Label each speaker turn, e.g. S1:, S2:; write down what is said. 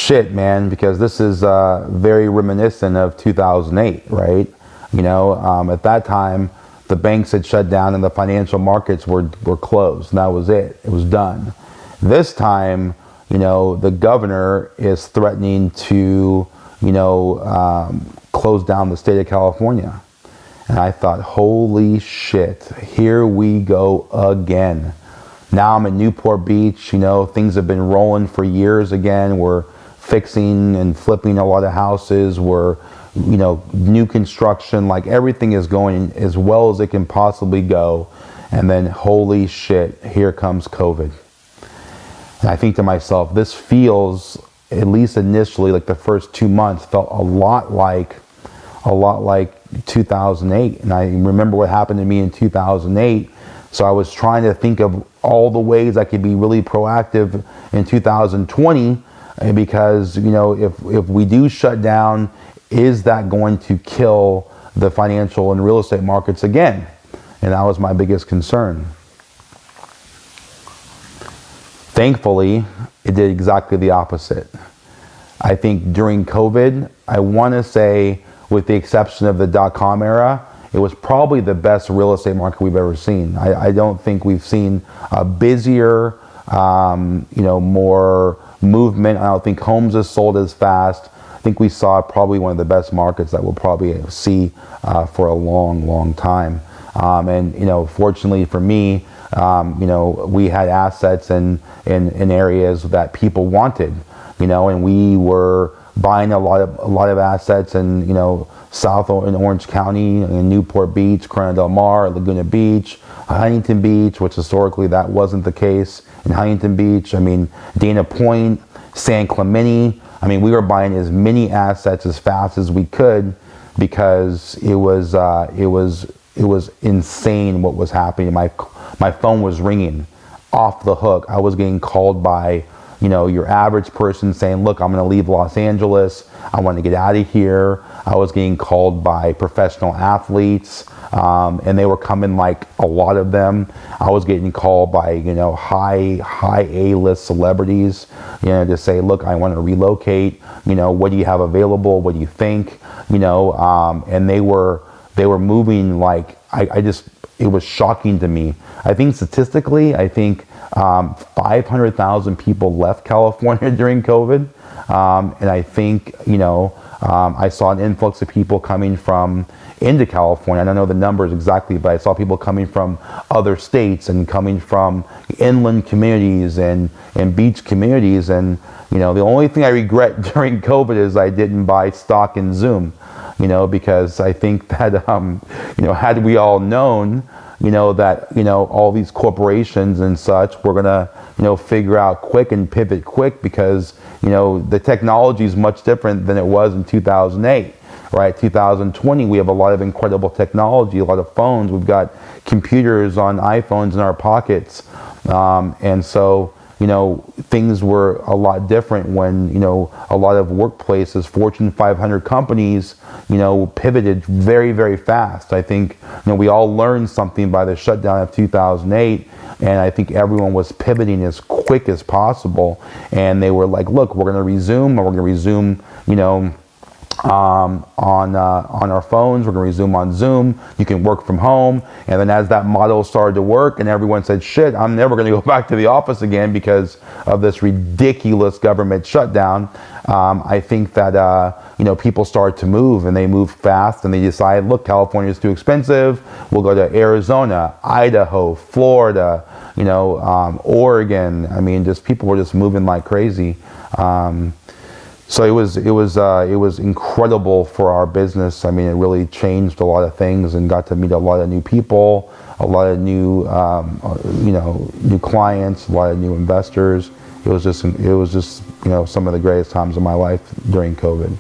S1: shit, man, because this is very reminiscent of 2008, right? At that time, the banks had shut down and the financial markets were closed. And that was it. It was done. This time, the governor is threatening to, close down the state of California. And I thought, holy shit, here we go again. Now I'm in Newport Beach, things have been rolling for years again. We're fixing and flipping a lot of houses. We're, new construction, like everything is going as well as it can possibly go. And then holy shit, here comes COVID. And I think to myself, this feels, at least initially, like the first 2 months felt a lot like 2008. And I remember what happened to me in 2008. So I was trying to think of all the ways I could be really proactive in 2020, because, if we do shut down, is that going to kill the financial and real estate markets again? And that was my biggest concern. Thankfully, it did exactly the opposite. I think during COVID, I want to say, with the exception of the dot-com era, it was probably the best real estate market we've ever seen. I don't think we've seen a busier, more movement. I don't think homes have sold as fast. I think we saw probably one of the best markets that we'll probably see for a long, long time. Fortunately for me, we had assets in areas that people wanted, and we were buying a lot of assets in, South in Orange County, in Newport Beach, Corona del Mar, Laguna Beach, Huntington Beach, which historically that wasn't the case in Huntington Beach. Dana Point, San Clemente. We were buying as many assets as fast as we could, because it was insane what was happening. My phone was ringing off the hook. I was getting called by, your average person saying, look, I'm going to leave Los Angeles. I want to get out of here. I was getting called by professional athletes, and they were coming, like a lot of them. I was getting called by, high A-list celebrities, to say, look, I want to relocate. What do you have available? What do you think? And they were moving like, it was shocking to me. I think statistically, 500,000 people left California during COVID. And I think, I saw an influx of people coming into California. I don't know the numbers exactly, but I saw people coming from other states and coming from inland communities and beach communities. And, the only thing I regret during COVID is I didn't buy stock in Zoom, because I think that, had we all known, that, all these corporations and such were gonna, figure out quick and pivot quick, because, the technology is much different than it was in 2008, right? 2020, we have a lot of incredible technology, a lot of phones. We've got computers on iPhones in our pockets. And so, things were a lot different when, a lot of workplaces, Fortune 500 companies, pivoted very, very fast. I think, we all learned something by the shutdown of 2008, and I think everyone was pivoting as quick as possible. And they were like, look, we're going to resume, and we're going to resume, on our phones. We're going to resume on Zoom. You can work from home. And then as that model started to work and everyone said, shit, I'm never going to go back to the office again because of this ridiculous government shutdown, I think that, people started to move, and they moved fast, and they decided, look, California is too expensive. We'll go to Arizona, Idaho, Florida, Oregon. Just people were just moving like crazy. So it was incredible for our business. It really changed a lot of things, and got to meet a lot of new people, a lot of new, new clients, a lot of new investors. It was just, some of the greatest times of my life during COVID.